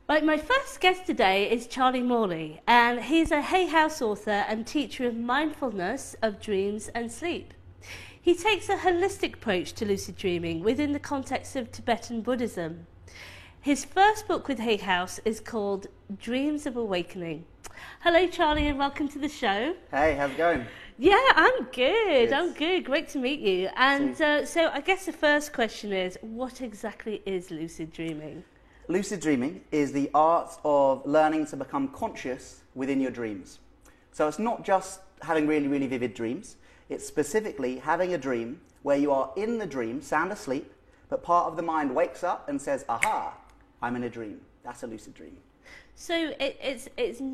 Right, my first guest today is Charlie Morley, and he's a Hay House author and teacher of mindfulness of dreams and sleep. He takes a holistic approach to lucid dreaming within the context of Tibetan Buddhism. His first book with Hay House is called Dreams of Awakening. Hello, Charlie, and welcome to the show. Hey, how's it going? Yeah, I'm good. I'm good. Great to meet you. And so I guess the first question is, what exactly is lucid dreaming? Lucid dreaming is the art of learning to become conscious within your dreams. So it's not just having really, really vivid dreams. It's specifically having a dream where you are in the dream, sound asleep, but part of the mind wakes up and says, aha, I'm in a dream. That's a lucid dream. So it's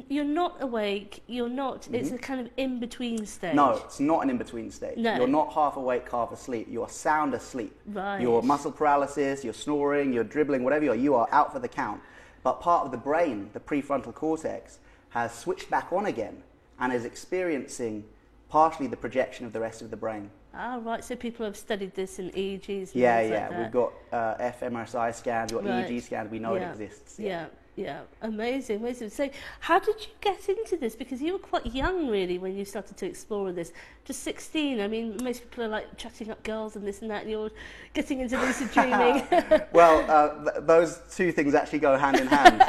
you're not awake, you're not, it's a kind of in-between stage. No, it's not an in-between stage. No. You're not half awake, half asleep. You are sound asleep. Right. You're muscle paralysis, you're snoring, you're dribbling, whatever you are out for the count. But part of the brain, the prefrontal cortex, has switched back on again and is experiencing partially the projection of the rest of the brain. Ah, right, so people have studied this in EEGs and things Yeah, like that. we've got fMRI scans, we've got Right. EEG scans, we know it exists. Yeah, amazing, amazing. So how did you get into this? Because you were quite young, really, when you started to explore this. Just 16. I mean, most people are like chatting up girls and this and that, and you're getting into lucid dreaming. Well, those two things actually go hand in hand.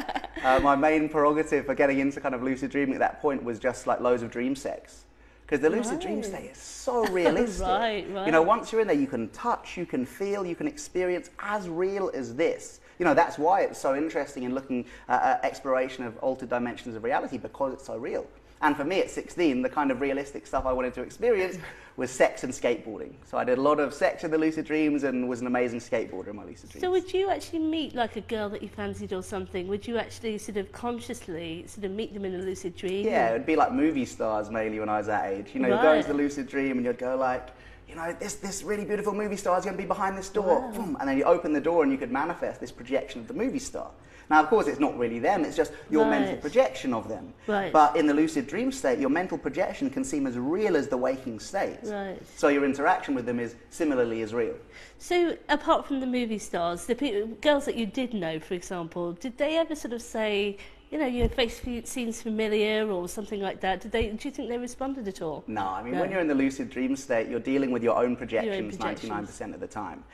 My main prerogative for getting into kind of lucid dreaming at that point was just like loads of dream sex. Because the lucid dream state is so realistic. Right. You know, once you're in there, you can touch, you can feel, you can experience as real as this. You know, that's why it's so interesting in looking at exploration of altered dimensions of reality, because it's so real. And for me at 16, the kind of realistic stuff I wanted to experience was sex and skateboarding. So I did a lot of sex in the lucid dreams and was an amazing skateboarder in my lucid dreams. So would you actually meet like a girl that you fancied or something? Would you actually sort of consciously sort of meet them in a lucid dream? Yeah, it would be like movie stars mainly when I was that age. You know, you'd go into the lucid dream and you'd go like, you know, this really beautiful movie star is going to be behind this door. Wow. Boom, and then you open the door and you could manifest this projection of the movie star. Now, of course, it's not really them, it's just your mental projection of them. Right. But in the lucid dream state, your mental projection can seem as real as the waking state. Right. So your interaction with them is similarly as real. So apart from the movie stars, the girls that you did know, for example, did they ever sort of say, you know, your face seems familiar or something like that? Do you think they responded at all? No, I mean, when you're in the lucid dream state, you're dealing with your own projections, 99% of the time.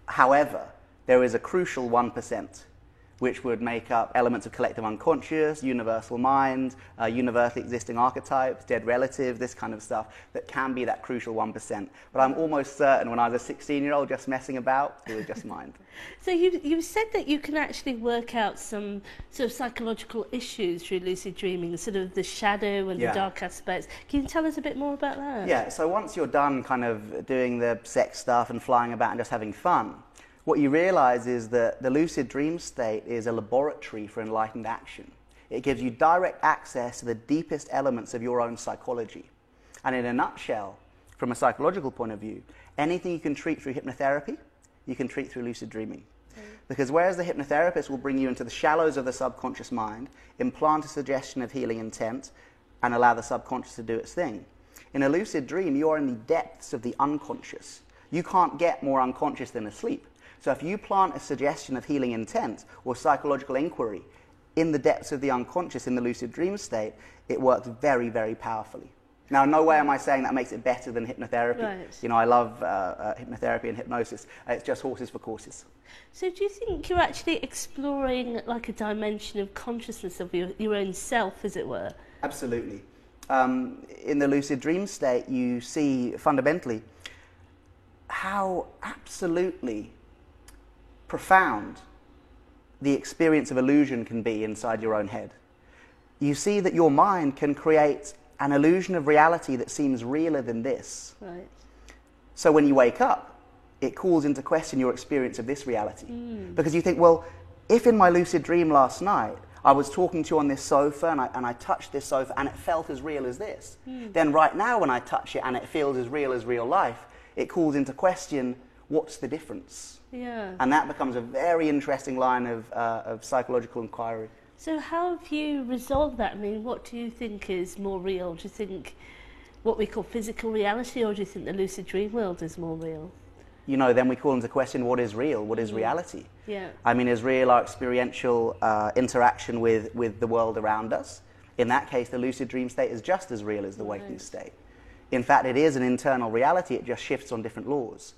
However, there is a crucial 1%, which would make up elements of collective unconscious, universal mind, universally existing archetypes, dead relatives, this kind of stuff, that can be that crucial 1%. But I'm almost certain when I was a 16-year-old just messing about, it was just mind. So you said that you can actually work out some sort of psychological issues through lucid dreaming, sort of the shadow and the dark aspects. Can you tell us a bit more about that? Yeah, so once you're done kind of doing the sex stuff and flying about and just having fun, what you realize is that the lucid dream state is a laboratory for enlightened action. It gives you direct access to the deepest elements of your own psychology. And in a nutshell, from a psychological point of view, anything you can treat through hypnotherapy, you can treat through lucid dreaming. Because whereas the hypnotherapist will bring you into the shallows of the subconscious mind, implant a suggestion of healing intent, and allow the subconscious to do its thing, in a lucid dream, you are in the depths of the unconscious. You can't get more unconscious than asleep. So if you plant a suggestion of healing intent or psychological inquiry in the depths of the unconscious in the lucid dream state, it works very, very powerfully. Now, in no way am I saying that makes it better than hypnotherapy. Right. You know, I love hypnotherapy and hypnosis. It's just horses for courses. So do you think you're actually exploring like a dimension of consciousness of your own self, as it were? Absolutely. In the lucid dream state, you see fundamentally how absolutely profound the experience of illusion can be inside your own head. You see that your mind can create an illusion of reality that seems realer than this. Right. So when you wake up, it calls into question your experience of this reality. Because you think, well, if in my lucid dream last night I was talking to you on this sofa and I touched this sofa and it felt as real as this, then right now when I touch it and it feels as real life, it calls into question, what's the difference? Yeah. And that becomes a very interesting line of psychological inquiry. So how have you resolved that? I mean, what do you think is more real? Do you think what we call physical reality, or do you think the lucid dream world is more real? you know, then we call into question what is real, what is reality. Yeah. I mean, is real our experiential interaction with the world around us? In that case, the lucid dream state is just as real as the waking state. In fact, it is an internal reality, it just shifts on different laws.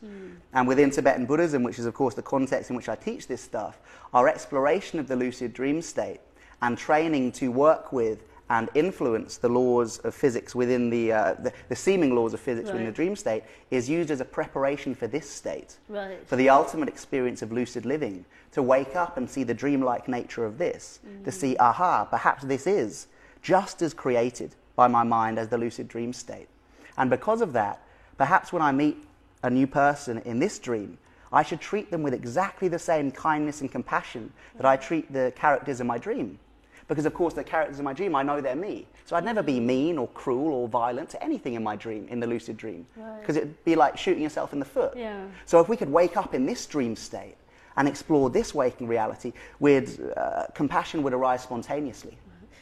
And within Tibetan Buddhism, which is of course the context in which I teach this stuff, our exploration of the lucid dream state and training to work with and influence the laws of physics within the seeming laws of physics within the dream state is used as a preparation for this state, for the ultimate experience of lucid living, to wake up and see the dreamlike nature of this, to see, aha, perhaps this is just as created by my mind as the lucid dream state. And because of that, perhaps when I meet a new person in this dream, I should treat them with exactly the same kindness and compassion that I treat the characters in my dream. Because, of course, the characters in my dream, I know they're me. So I'd never be mean or cruel or violent to anything in my dream, in the lucid dream. Because it'd be like shooting yourself in the foot. Yeah. So if we could wake up in this dream state and explore this waking reality, compassion would arise spontaneously.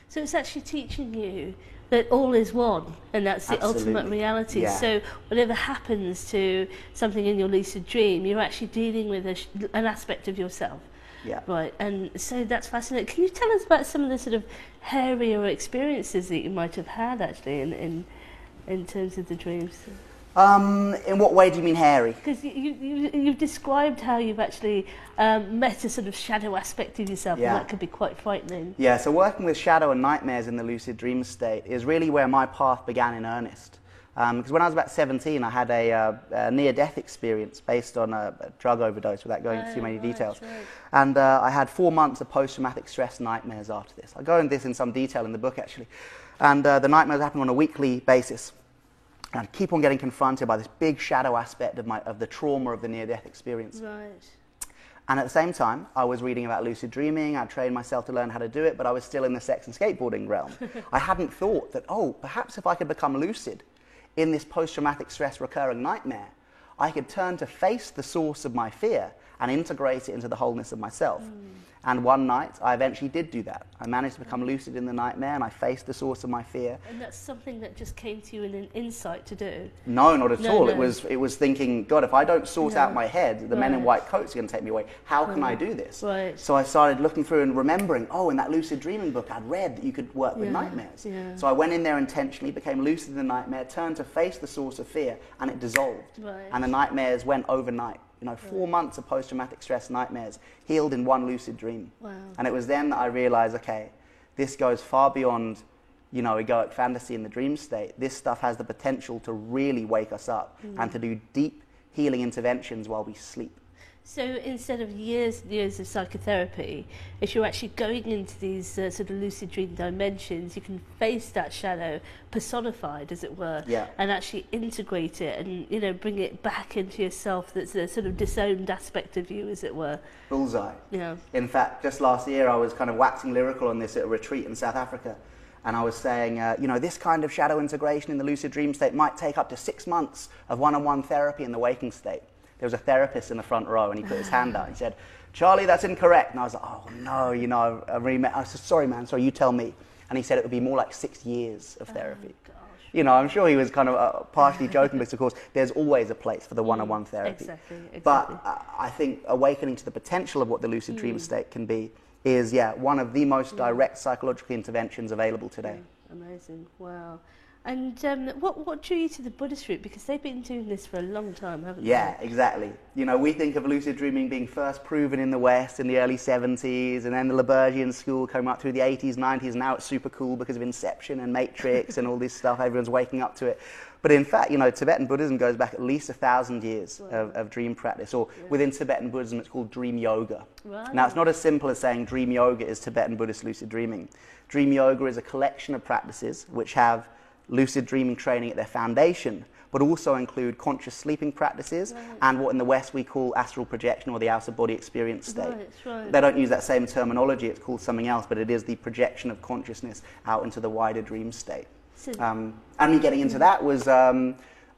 So it's actually teaching you that all is one, and that's the ultimate reality. Yeah. So whatever happens to something in your lucid dream, you're actually dealing with an aspect of yourself. Yeah. Right, and so that's fascinating. Can you tell us about some of the sort of hairier experiences that you might have had, actually, in terms of the dreams? In what way do you mean hairy? Because you've described how you've actually met a sort of shadow aspect of yourself, and that could be quite frightening. Yeah, so working with shadow and nightmares in the lucid dream state is really where my path began in earnest. Because when I was about 17, I had a near-death experience based on a drug overdose, without going into too many details. Right. And I had 4 months of post-traumatic stress nightmares after this. I go into this in some detail in the book, actually. And the nightmares happen on a weekly basis. And I keep on getting confronted by this big shadow aspect of the trauma of the near-death experience. Right. And at the same time, I was reading about lucid dreaming, I trained myself to learn how to do it, but I was still in the sex and skateboarding realm. I hadn't thought that, oh, perhaps if I could become lucid in this post-traumatic stress recurring nightmare, I could turn to face the source of my fear and integrate it into the wholeness of myself. And one night, I eventually did do that. I managed to become lucid in the nightmare, and I faced the source of my fear. And that's something that just came to you in an insight to do? No, not at all. No. It was thinking, God, if I don't sort out my head, the men in white coats are going to take me away. How can I do this? Right. So I started looking through and remembering, oh, in that lucid dreaming book, I'd read that you could work with nightmares. Yeah. So I went in there intentionally, became lucid in the nightmare, turned to face the source of fear, and it dissolved. Right. And the nightmares went overnight. 4 months of post-traumatic stress nightmares healed in one lucid dream. Wow. And it was then that I realized, okay, this goes far beyond, egoic fantasy in the dream state. This stuff has the potential to really wake us up and to do deep healing interventions while we sleep. So instead of years and years of psychotherapy, if you're actually going into these sort of lucid dream dimensions, you can face that shadow personified, as it were, and actually integrate it and, bring it back into yourself. That's a sort of disowned aspect of you, as it were. Bullseye. Yeah. In fact, just last year I was kind of waxing lyrical on this at a retreat in South Africa. And I was saying, this kind of shadow integration in the lucid dream state might take up to 6 months of one-on-one therapy in the waking state. There was a therapist in the front row, and he put his hand out. He said, "Charlie, that's incorrect." And I was like, "Oh no, I said, sorry, man, sorry, you tell me." And he said it would be more like 6 years of therapy. Oh, gosh. I'm sure he was kind of partially joking, but of course, there's always a place for the one-on-one therapy. Exactly. But I think awakening to the potential of what the lucid dream state can be is, one of the most direct psychological interventions available today. Amazing. Wow. And what drew you to the Buddhist route? Because they've been doing this for a long time, haven't they? Yeah, exactly. We think of lucid dreaming being first proven in the West in the early 70s, and then the Libergian school came up through the 80s, 90s, and now it's super cool because of Inception and Matrix and all this stuff. Everyone's waking up to it. But in fact, Tibetan Buddhism goes back at least 1,000 years of dream practice, or within Tibetan Buddhism it's called dream yoga. Right. Now, it's not as simple as saying dream yoga is Tibetan Buddhist lucid dreaming. Dream yoga is a collection of practices which have lucid dreaming training at their foundation, but also include conscious sleeping practices and what in the West we call astral projection, or the out-of-body experience state. Right. They don't use that same terminology, it's called something else, but it is the projection of consciousness out into the wider dream state. And me getting into that was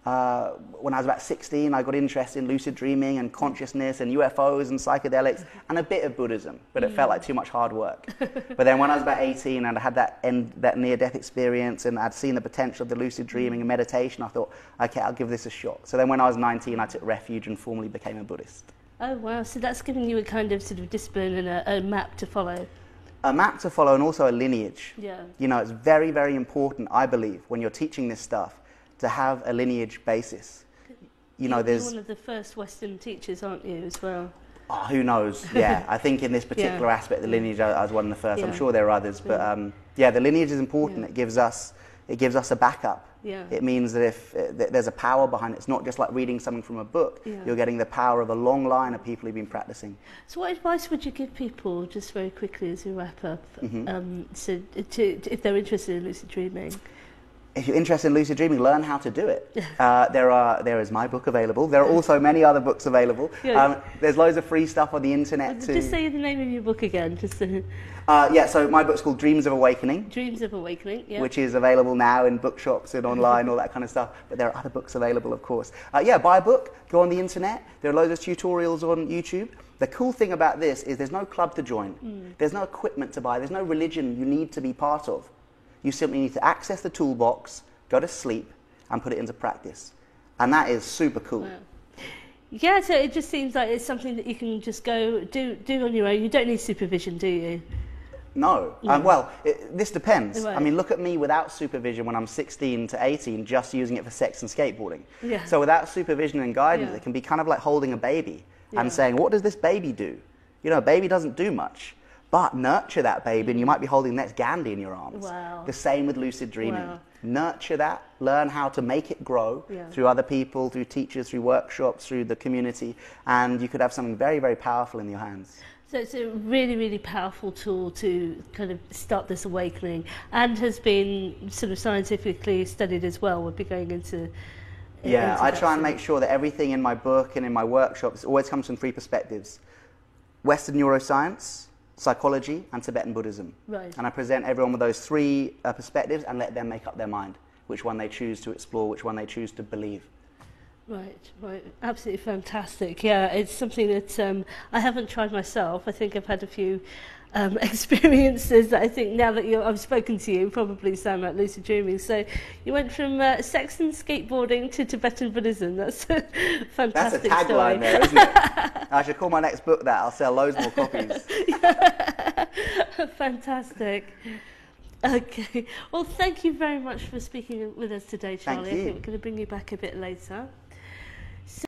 when I was about 16, I got interested in lucid dreaming and consciousness and UFOs and psychedelics and a bit of Buddhism, but it felt like too much hard work. But then when I was about 18 and I had that near-death experience and I'd seen the potential of the lucid dreaming and meditation, I thought, okay, I'll give this a shot. So then when I was 19, I took refuge and formally became a Buddhist. Oh, wow. So that's giving you a kind of sort of discipline and a map to follow. A map to follow and also a lineage. Yeah. You know, it's very, very important, I believe, when you're teaching this stuff, to have a lineage basis. You know, You're one of the first Western teachers, aren't you, as well? Oh, who knows? Yeah, I think in this particular aspect, the lineage, I was one of the first. I'm sure there are others, but the lineage is important. Yeah. It gives us a backup. Yeah. It means that if there's a power behind it, it's not just like reading something from a book. Yeah. You're getting the power of a long line of people who've been practicing. So what advice would you give people, just very quickly as we wrap up, if they're interested in lucid dreaming? If you're interested in lucid dreaming, learn how to do it. There is my book available. There are also many other books available. Yeah. There's loads of free stuff on the internet too. Just say the name of your book again. So my book's called Dreams of Awakening. Dreams of Awakening, yeah. Which is available now in bookshops and online, all that kind of stuff. But there are other books available, of course. Buy a book, go on the internet. There are loads of tutorials on YouTube. The cool thing about this is there's no club to join. There's no equipment to buy. There's no religion you need to be part of. You simply need to access the toolbox, go to sleep, and put it into practice. And that is super cool. Wow. Yeah, so it just seems like it's something that you can just go do on your own. You don't need supervision, do you? No. This depends. Right. I mean, look at me without supervision when I'm 16 to 18, just using it for sex and skateboarding. Yeah. So without supervision and guidance, it can be kind of like holding a baby and saying, what does this baby do? You know, a baby doesn't do much. But nurture that baby and you might be holding the next Gandhi in your arms. Wow. The same with lucid dreaming. Wow. Nurture that, learn how to make it grow through other people, through teachers, through workshops, through the community, and you could have something very, very powerful in your hands. So it's a really, really powerful tool to kind of start this awakening and has been sort of scientifically studied as well. We'll be going into I try and make sure that everything in my book and in my workshops always comes from three perspectives. Western neuroscience, psychology and Tibetan Buddhism. Right. And I present everyone with those three perspectives and let them make up their mind, which one they choose to explore, which one they choose to believe. Right. Absolutely fantastic. Yeah, it's something that I haven't tried myself. I think I've had a few experiences that I think now that I've spoken to you probably sound like lucid dreaming. So you went from sex and skateboarding to Tibetan Buddhism. That's a fantastic That's a tagline there, isn't it? I should call my next book that. I'll sell loads more copies. Fantastic. Okay. Well, thank you very much for speaking with us today, Charlie. I think we're going to bring you back a bit later.